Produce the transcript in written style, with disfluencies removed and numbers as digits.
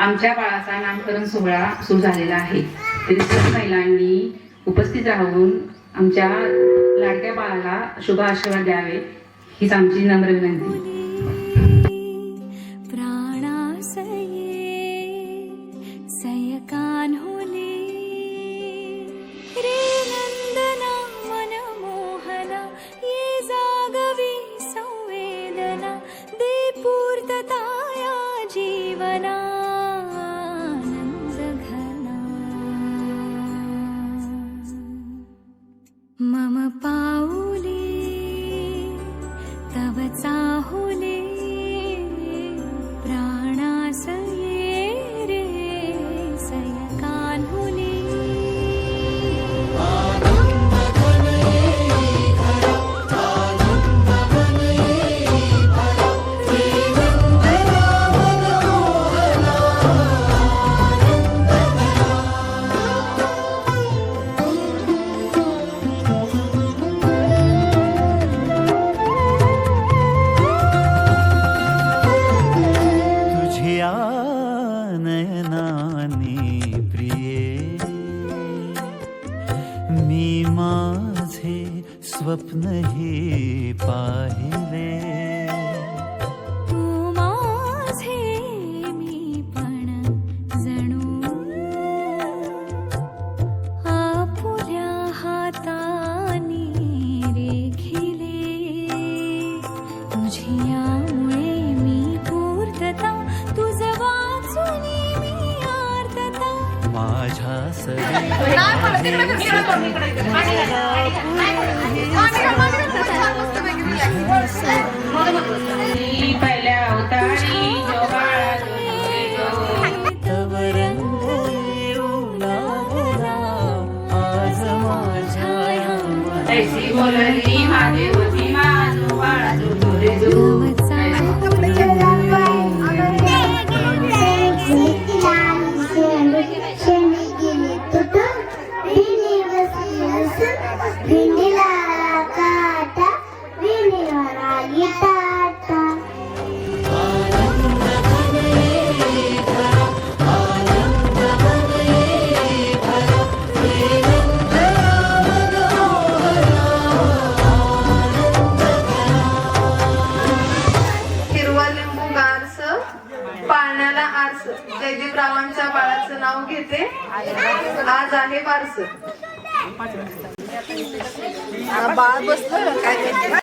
आमच्या बाळाचा नामकरण सोहळा सुरू झालेला आहे. तरी सर्व महिलांनी उपस्थित राहून आमच्या लाडक्या बाळाला शुभ आशीर्वाद द्यावे हीच आमची नम्र विनंती. मम पाऊले तव चाहुले प्राणासये रे सयकान्हुले. नयनानी प्रिये मी माझे स्वप्न हे पाहिले. तू माझे मी पण जणू आपुल्या हातानी रेखिले. तुझियामुळे मी पूर्तता तुझ वाचुनी मी आर्तता. माझ्या पहिल्या अवतारी जो बाळा तव रंग येऊ लागला आज माझ्या ऐसी बोलली माझे होती माझो बाळा जो तुरे जो. पाळण्याला आरस जयदीपरावांच्या बाळाचं नाव घेते. आज आहे बारस. बाळ बसलं काय